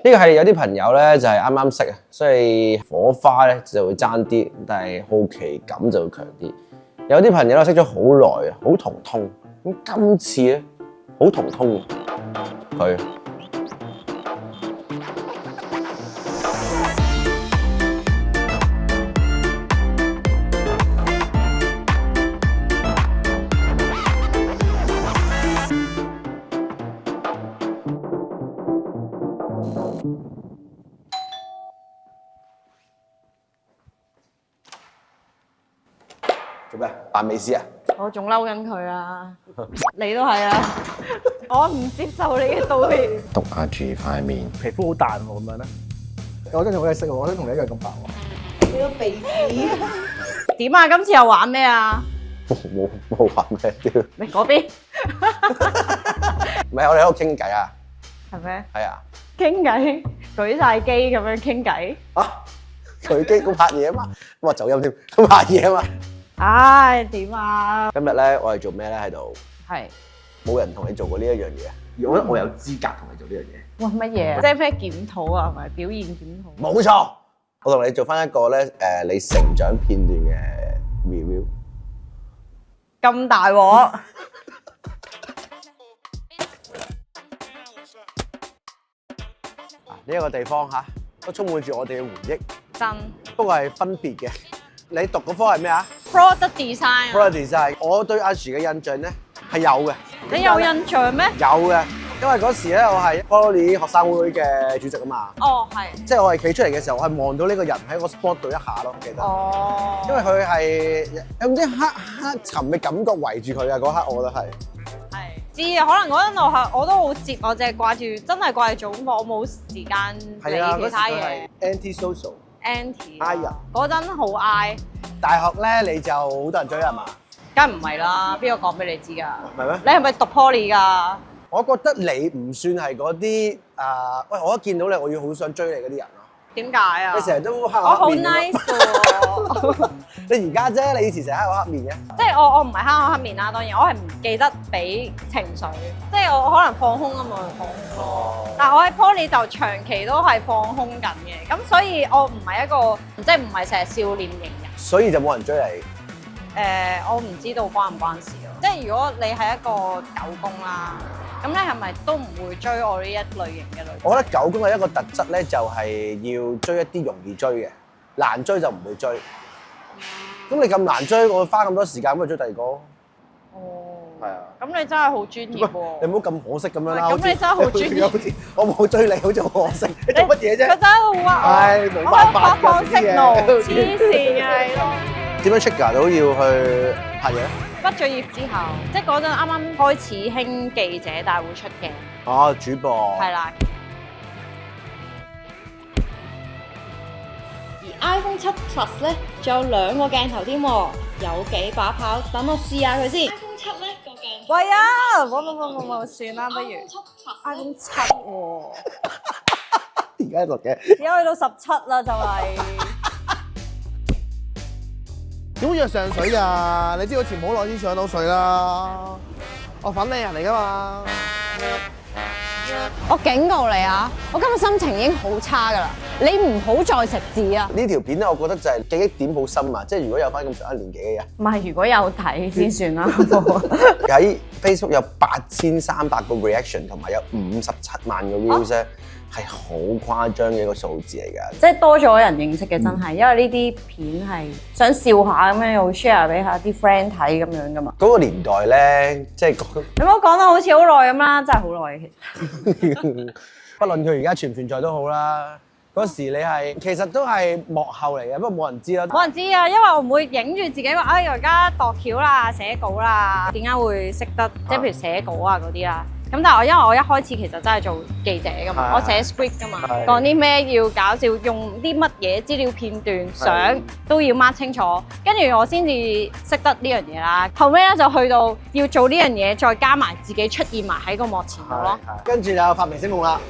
呢個係有啲朋友咧就係啱啱識啊，所以火花咧就會爭啲，但係好奇感就會強啲。有啲朋友咧識咗好耐啊，好同通。咁今次咧好同通佢。做咩？扮美斯啊？我仲嬲緊佢啊！你都係啊！我唔接受你嘅道歉。篤下住塊面，皮膚好彈喎，咁樣咧。我跟住我嘅色喎，我想同你一樣咁白喎。你個鼻子點啊？今次又玩咩啊？冇玩咩？屌！你嗰邊唔係我哋喺度傾偈啊？係咩？係啊。傾偈，舉晒機咁樣傾偈。啊！佢機咁拍嘢啊嘛，哇走音添，咁拍嘢啊嘛。唉，點啊？今日咧，我係做咩咧喺度？係冇人同你做過呢一樣嘢，我覺得我有資格同你做呢樣嘢。哇乜嘢？即係咩檢討啊？係咪表現檢討？冇錯，我同你做翻一個咧你成長片段嘅 review。咁大鑊！呢一個地方嚇都充滿住我哋嘅回憶，真。不過係分別嘅。你讀嗰科係咩啊 Product design。Product design。我對阿樹嘅印象咧係有嘅。你有印象咩？有嘅，因為嗰時咧我係 Poly 學生會嘅主席啊嘛。哦，係。即係我係企出嚟嘅時候，我係望到呢個人喺個 spot 度一下咯，記得。哦。因因為佢係有唔知黑沉嘅感覺圍住佢啊！嗰刻我覺得係。係。知啊，可能嗰陣我都好接，我淨係掛住，真係掛住做功課，我冇時間理其他嘢。Anti-social。Anti。I 人。嗰陣好 I。大學咧你就好多人追係嘛？梗係唔係啦，邊個講俾你知㗎？係咩？你係咪讀 Poly 㗎？我覺得你唔算係嗰啲喂，我一見到你，我要好想追你嗰啲人咯。點解啊？你成日都黑我好我黑面 nice 喎。你而家啫，你以前成日黑我黑面嘅。即係我唔係黑我黑面啦，當然我係唔記得俾情緒，即係我可能放空啊嘛，放空咯。但係我喺 Poly 就長期都係放空緊嘅，咁所以我唔係一個即係唔係成日笑臉型人。所以就冇人追你。我唔知道關唔關事咯。即係如果你係一個狗公啦，咁你係咪都唔會追我呢一類型嘅女？我覺得狗公係一個特質咧，就係要追一啲容易追嘅，難追就唔會追。咁你咁難追，我花咁多時間咁去追第二個。哦，係啊。咁你真係好專業喎。你唔好咁可惜咁樣啦。咁你真係好專業。好似我冇追你，好似好可惜。你做乜嘢啫？佢真係好啊！唉，冇辦法㗎放呢啲嘢。黐線嘅你咯。點樣 trigger 到要去拍嘢咧？畢咗業之後，即係嗰陣啱啱開始興記者大會出鏡。哦，主播。係啦。而 iPhone 7 Plus 咧，仲有2個鏡頭添喎，有幾把炮，等我試下佢先。iPhone 7咧個鏡頭。喂啊！冇，算啦，不如。iPhone 7喎。而家錄嘅。而家去到17啦，就係。點會約上水啊？你知我前冇耐先上到水啦。我粉靚人嚟㗎嘛。我警告你啊！我今日心情已經好差㗎啦，你唔好再食字啊！呢條片咧，我覺得就係記憶點好深啊！即係如果有翻咁上一年紀嘅人，唔係，如果有睇先算啦。喺 Facebook 有8300個 reaction 同埋有57萬個 views 咧，係好誇張嘅一個數字嚟㗎。即係多咗人認識嘅真係，因為呢啲片係想笑下咁樣，又 share 俾下啲 friend 睇咁樣㗎嘛。嗰個年代咧，即係你唔好講得好似好耐咁啦，真係好耐嘅其實。不論佢而家存唔存在都好啦。嗰時你係其實都係幕後嚟嘅，不過冇人知啦。冇人知啊，因為我唔會影住自己話，哎，而家度橋啦、寫稿啦，點解會識得即係譬如寫稿啊嗰啲啦。咁但係因為我一開始其實真係做記者㗎嘛，我寫 script 㗎嘛，講啲咩要搞笑，用啲乜嘢資料片段、相都要 mark 清楚，跟住我先至識得呢樣嘢啦。後尾咧就去到要做呢樣嘢，再加埋自己出現埋喺個幕前度咯。跟住就發明星夢啦。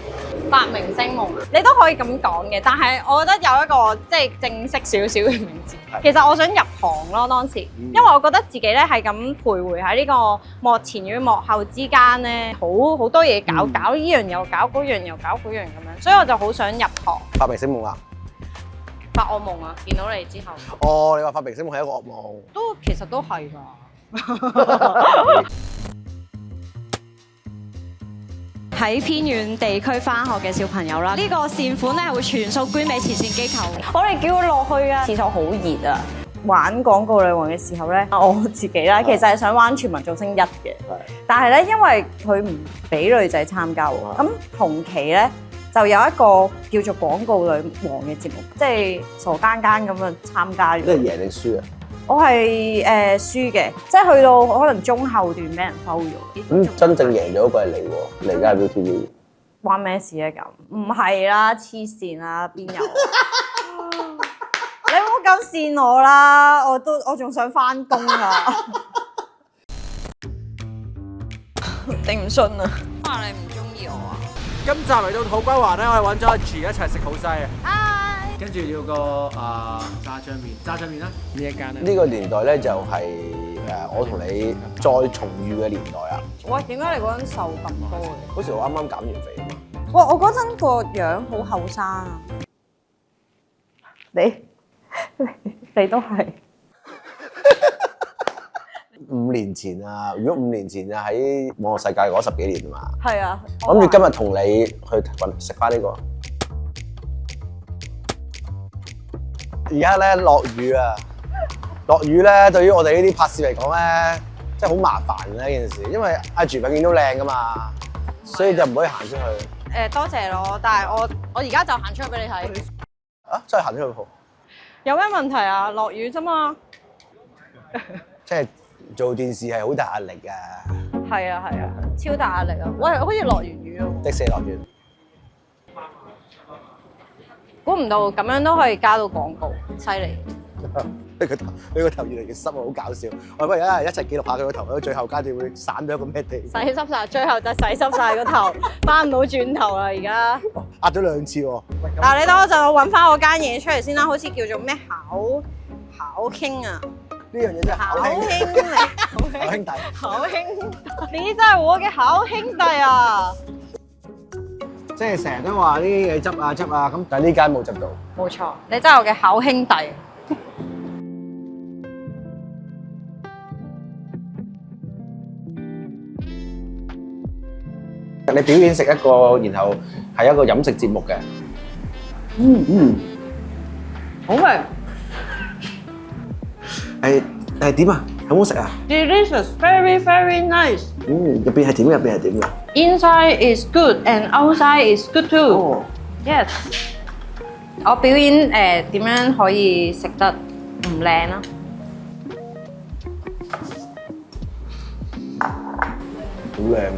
發明星夢，你都可以咁講嘅，但係我覺得有一個即係正式少少嘅名字。其實我想入行咯，當時，因為我覺得自己咧係咁徘徊喺呢個幕前與幕後之間咧，好多嘢搞，搞呢樣又搞，嗰樣又搞嗰樣咁樣，所以我就好想入行。發明星夢啊！發惡夢啊！見到你之後，哦，你話發明星夢係一個噩夢，其實都係㗎。喺偏遠地區返學嘅小朋友啦，呢個善款咧係會全數捐俾慈善機構。我哋叫佢落去啊！廁所好熱啊！玩廣告女王嘅時候咧，我自己啦，其實係想玩全民造星1嘅，但係咧因為佢唔俾女仔參加喎，咁同期咧就有一個叫做廣告女王嘅節目，即係傻更更咁樣參加咗。即係贏定輸啊？我係輸嘅，即係去到可能中後段俾人收咗。咁真正贏咗嗰個係你喎，你而家係 ViuTV。關咩事咧咁？唔係啦，黐線啦，邊有？你唔好咁跣我啦，我仲想翻工啊！頂唔順啊！話你唔中意我啊？今集嚟到土瓜灣咧，我哋揾咗阿 G 一齊食好西啊！嗨！跟住要個炸醬麵啦，呢一間咧。呢個年代咧就係我同你再重遇嘅年代啊！喂，點解你嗰陣瘦咁多嘅？嗰時我啱啱減完肥啊嘛。哇！我嗰陣個樣好後生啊！你都係5年前啊！如果5年前啊，喺網絡世界嗰10幾年啊嘛。係啊！我諗住今日同你去食翻呢個。而家咧落雨啊！落雨咧，對於我哋呢啲拍攝嚟講咧，真係好麻煩嘅一件事，因為阿G永遠都靚噶嘛，所以就唔可以行出去。多謝咯，但係我而家就行出去俾你睇。啊！真係行出去好。有咩問題啊？落雨啫嘛。即係做電視係好大壓力㗎。係啊，超大壓力啊！喂，好似落完雨喎。的士落完。估唔到咁樣都可以加到廣告，犀利！佢個頭越嚟越濕啊，好搞笑。我哋不如一齊記錄下佢個頭，到最後階段會散到一個咩地？洗濕晒，最後就洗濕晒個頭，翻唔到轉頭啦而家。壓咗2次喎。嗱，你等我陣，我揾翻我間嘢出嚟先啦，好似叫做咩巧興啊！呢樣嘢真係巧興嚟，好兄弟。巧兄弟，你真係我嘅好兄弟啊！即係成日都話呢啲嘢執啊，咁但係呢間冇執到。冇錯，你真係我嘅好兄弟。你表演食一個，然後係一個飲食節目嘅。好味。係點啊？好唔好食啊 Delicious, very very nice. 入邊係點嘅？ Inside is good and outside is good too. Yes. 我表演點樣可以食得唔靚啊？好靚喎！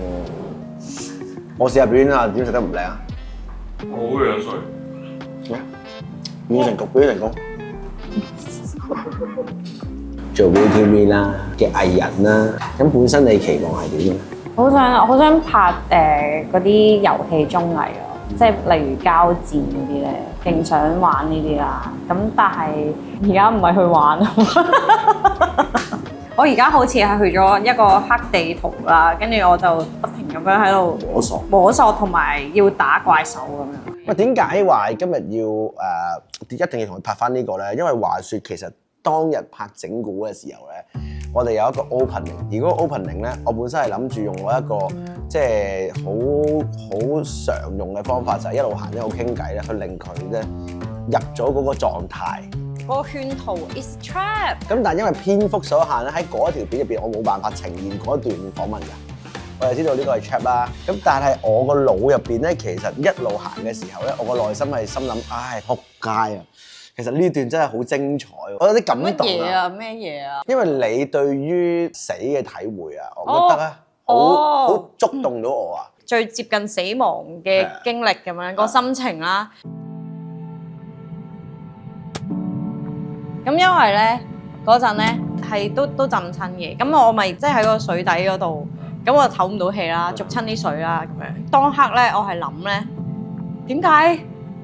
我試下表演啊，點食得唔靚啊？好樣衰。表演成功。做 ViuTV 啦嘅藝人啦，咁本身你期望係點嘅？好想拍嗰啲遊戲綜藝咯，即係例如交戰嗰啲咧，勁想玩呢啲啦。咁但係而家唔係去玩啊！我而家好似係去咗一個黑地圖啦，跟住我就不停咁樣喺度摸索同埋要打怪獸咁樣。喂，點解話今日要一定要同佢拍翻呢個咧？因為話説其實當日拍整蠱嘅時候咧，我哋有一個 opening，而嗰個 opening 咧，我本身係諗住用我一個即係好常用嘅方法，就係一路行一路傾偈咧，去令佢咧入咗嗰個狀態。嗰個圈套 is trap。咁但係因為篇幅所限咧，喺嗰一條片入邊，我冇辦法呈現嗰段訪問㗎。我就知道呢個係 trap 啦。咁但係我個腦入邊咧，其實一路行嘅時候咧，我個內心係心諗，唉，仆街啊！其實呢段真係好精彩，我有啲感動乜嘢啊？咩嘢啊？因為你對於死嘅體會啊，我覺得咧好觸動到我啊！最接近死亡嘅經歷咁樣個心情啦。咁因為咧嗰陣咧係都浸親嘅，咁我咪即係喺個水底嗰度，咁我唞唔到氣啦，逐親啲水啦咁樣。當刻咧我係諗咧，點解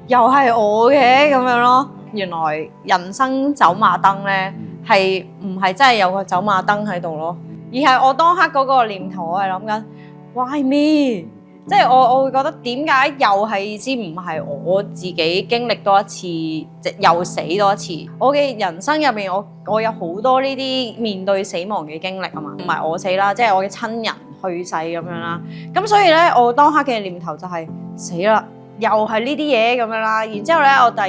又係我嘅咁樣咯？原來人生走馬燈咧係唔係真係有個走馬燈喺度咯？而係我當刻嗰個念頭，我係諗緊 why me？ 即係我會覺得點解又係先唔係我自己經歷多一次，又死多一次？我嘅人生入邊，我有好多呢啲面對死亡嘅經歷啊嘛，唔係我死啦，即係我嘅親人去世咁樣啦。咁所以咧，我當刻嘅念頭就係死啦，又係呢啲嘢咁樣啦。然之後咧，我第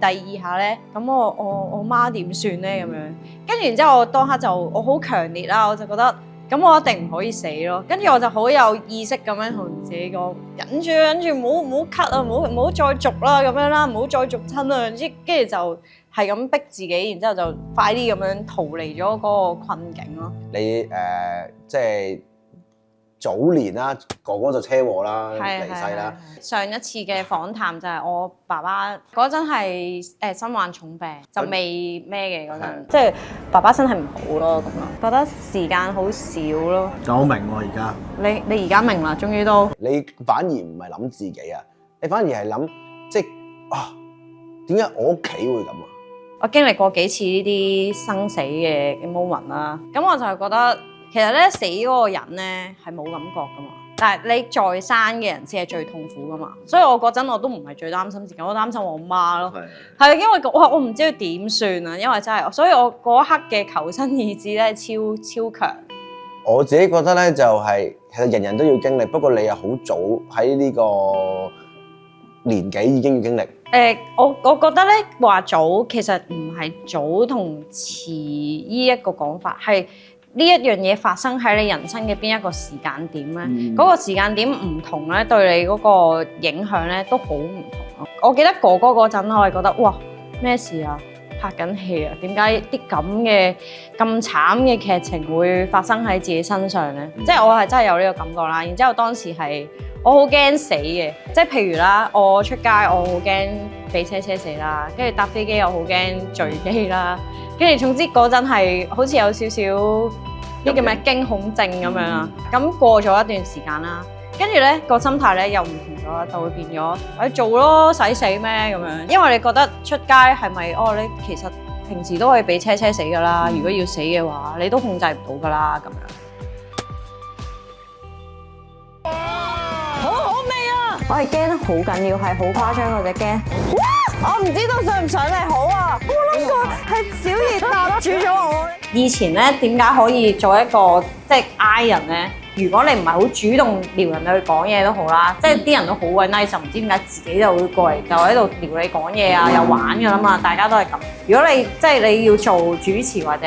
二下咧，咁我媽點算咧咁樣？跟住然之後，我當刻就我好強烈啦，我就覺得。咁我一定唔可以死咯，跟住我就好有意識咁樣同自己講，忍住，唔好咳啊，唔好再續啦咁樣啦，唔好再續親啊，跟住就係咁逼自己，然之後就快啲咁樣逃離咗嗰個困境咯。你即係早年啦，哥哥就車禍啦，離世啦。上一次嘅訪談就係我爸爸嗰陣係身患重病，就未咩嘅嗰陣，即係爸爸身體唔好咯咁樣，覺得時間好少咯。就好明喎而家。你而家明啦，終於都。你反而唔係諗自己啊，你反而係諗即係點解我屋企會咁啊？我經歷過幾次呢啲生死嘅 moment 啦，咁我就係覺得。其實咧死嗰個人咧係冇感覺噶嘛，但係你在生嘅人先係最痛苦噶嘛，所以我嗰陣我都唔係最擔心自己，我擔心我媽咯，係因為我唔知佢點算啊，因為真係，所以我嗰一刻嘅求生意志咧超強。我自己覺得咧就係其實人人都要經歷，不過你又好早喺呢個年紀已經要經歷。我覺得咧話早其實唔係早同遲依一個講法係。呢一樣嘢發生喺你人生嘅邊一個時間點咧？嗰個時間點唔同咧，對你嗰個影響咧都好唔同咯。我記得哥哥嗰陣，我係覺得哇咩事啊？拍緊戲啊？點解啲咁慘嘅劇情會發生喺自己身上咧？即係我係真係有呢個感覺啦。然之後當時係我好驚死嘅，即係譬如啦，我出街我好驚俾車死啦，跟住搭飛機又好驚墜機啦。跟住總之嗰陣係好似有少少啲叫咩驚恐症咁樣啦，咁過咗一段時間啦，跟住咧個心態咧又唔同咗啦，就會變咗做咯，使死咩咁樣？因為你覺得出街係咪你其實平時都可以俾車死㗎啦，如果要死嘅話，你都控制唔到㗎啦咁樣。好好味啊！我係驚得好緊要，係好誇張嗰隻驚。我唔知道上唔上嚟好啊！我諗過係小熱答煮咗我。以前咧點解可以做一個即係 I 人咧？如果你唔係好主動撩人去講嘢都好啦，即係啲人都好鬼 nice，就唔知點解自己就會過嚟就喺度撩你講嘢啊，又玩㗎啦嘛，大家都係咁。如果你即係你要做主持或者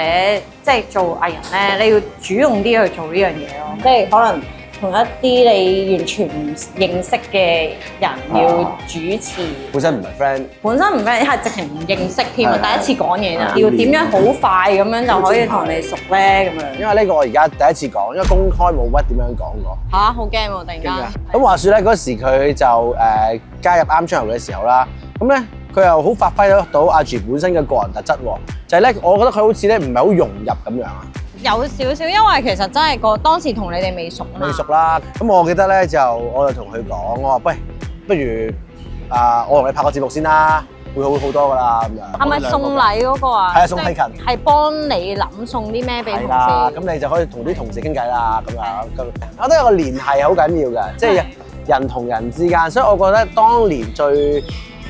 即係做藝人咧，你要主動啲去做呢樣嘢咯，即係可能。同一啲你完全唔認識嘅人要主持，本身唔係 friend，本身唔 friend 係直情唔認識添啊！第一次講嘢咋，要點樣好快咁樣就可以同你熟咧咁樣？因為呢個我而家第一次講，因為公開冇乜點樣講過。嚇，好驚喎！突然間。咁話説咧，嗰時佢就加入啱 channel 嘅時候啦，咁咧佢又好發揮得到阿G本身嘅個人特質喎，就係咧，我覺得佢好似咧唔係好融入咁樣啊。有少少，因為其實真係當時同你哋未熟啊嘛。未熟啦，咁我記得咧我就同佢講，我話喂，不如我同你拍個節目先啦，會好多噶啦咁樣。係咪送禮嗰個啊？係啊，送禮勤。係幫你諗送啲咩俾同事。係啦，咁你就可以同啲同事傾偈啦，咁樣。我覺得有個聯繫好緊要嘅，即係人同人之間，所以我覺得當年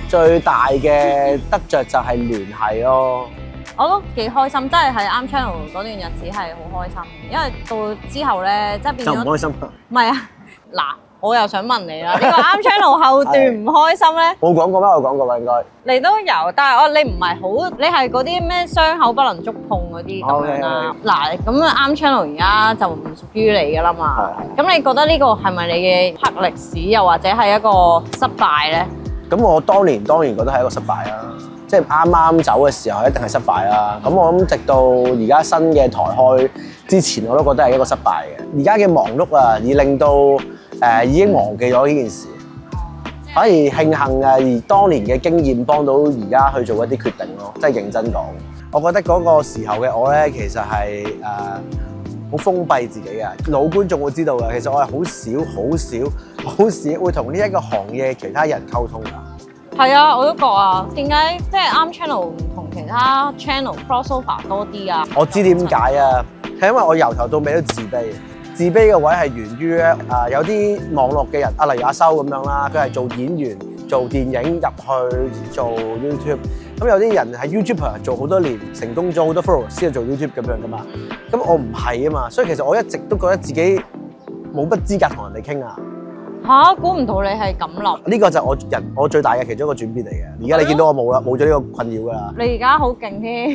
最大嘅得着就係聯繫咯。我都幾開心，真係喺啱 channel 嗰段日子係好開心，因為到之後咧，即係變咗就唔開心。唔係啊，嗱，我又想問你啦，呢個啱 channel 後段唔開心咧？冇講過咩？我講過啦，應該。你都有，但係你唔係好，你係嗰啲咩傷口不能觸碰嗰啲咁樣啦。嗱，咁啊啱 channel 而家就唔屬於你噶啦嘛。咁你覺得呢個係咪你嘅黑歷史，又或者係一個失敗咧？咁我當然覺得係一個失敗啦。即係啱啱走嘅時候，一定係失敗啦。咁我諗直到而家新嘅台開之前，我都覺得係一個失敗嘅。而家嘅忙碌啊，而令到已經忘記咗呢件事，反而慶幸而當年嘅經驗幫到而家去做一啲決定咯。即係認真講，我覺得嗰個時候嘅我咧，其實係好封閉自己嘅。老觀眾會知道嘅，其實我係好少會同呢一個行業嘅其他人溝通㗎。係啊，我都覺啊。點解即係啱 channel 唔同其他 channel crossover 多啲啊？我知點解啊，係因為我由頭到尾都自卑。自卑嘅位係源於有啲網絡嘅人例如阿修咁樣啦，佢係做演員、做電影入去做 YouTube。咁有啲人係 YouTuber 做好多年，成功咗好多 followers 先去做 YouTube 咁樣噶嘛。咁我唔係啊嘛，所以其實我一直都覺得自己冇乜資格同人哋傾啊。嚇，估唔到你係咁諗。呢個就係我最大嘅其中一個轉變嚟嘅。而家你見到我冇啦，冇咗呢個困擾㗎啦。你而家好勁添，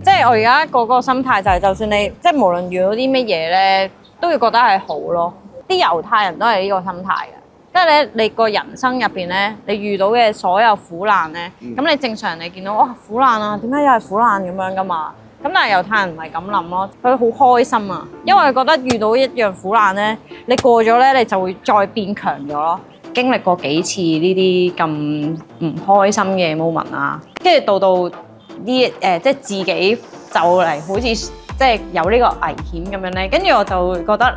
即係我而家個心態就係，就算你即係無論遇到啲乜嘢咧，都要覺得係好咯。啲猶太人都係呢個心態嘅，即係咧你個人生入邊咧，你遇到嘅所有苦難咧，咁你正常人哋見到哇苦難啊，點解又係苦難咁樣噶嘛？咁但係猶太人唔係咁諗咯，佢好開心啊，因為佢覺得遇到一樣苦難咧，你過咗咧，你就會再變強咗咯。經歷過幾次呢啲咁唔開心嘅 moment 啊，跟住到呢即係自己就嚟好似即係有呢個危險咁樣咧，跟住我就會覺得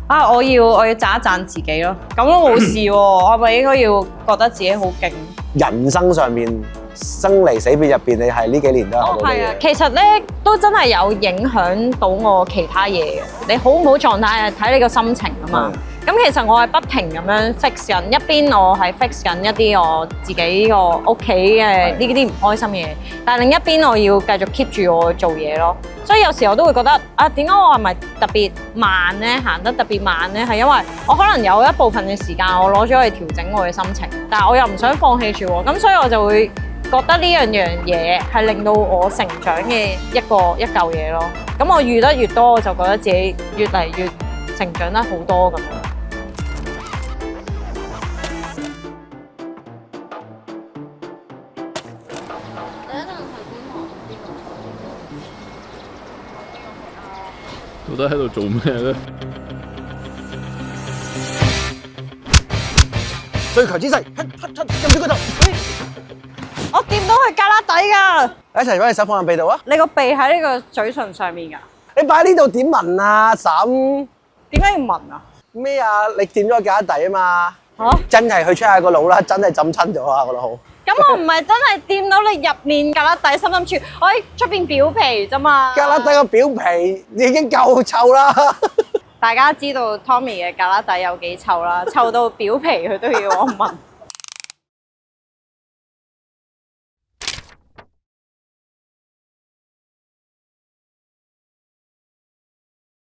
啊，我要讚一讚自己咯，咁都冇事喎，我咪應該要覺得自己好勁。人生上面生離死別入邊，你係呢幾年都學到嘅嘢。其實咧都真係有影響到我其他嘢嘅。你好唔好狀態係睇你個心情啊嘛。咁其實我係不停咁樣 fix 緊，一邊我係 fix 緊一啲我自己個屋企嘅呢啲唔開心嘅嘢，但係另一邊我要繼續 keep 住我做嘢咯。所以有時候我都會覺得啊，點解我係咪特別慢咧？行得特別慢咧？係因為我可能有一部分嘅時間我攞咗去調整我嘅心情，但係我又唔想放棄住喎。咁所以我就會覺得呢樣嘢係令到我成長嘅一嚿嘢咯。咁我遇得越多，我就覺得自己越嚟越成長得好多咁。到底喺度做咩咧？最強姿勢，撳住個頭，我掂到佢胳肋底㗎。一齊把你手放入鼻度啊！你個鼻喺呢個嘴唇上面㗎。你擺喺呢度點聞啊，嬸？點解要聞啊？咩啊？你掂咗個胳肋底啊嘛？嚇！真係去 check 下個腦啦，真係浸親咗啊個腦。咁我唔係真係掂到你入面胳肋底深處，我喺出邊表皮啫嘛。胳肋底個表皮已經夠臭啦。大家知道 Tommy 嘅胳肋底有幾臭啦，臭到表皮佢都要我聞。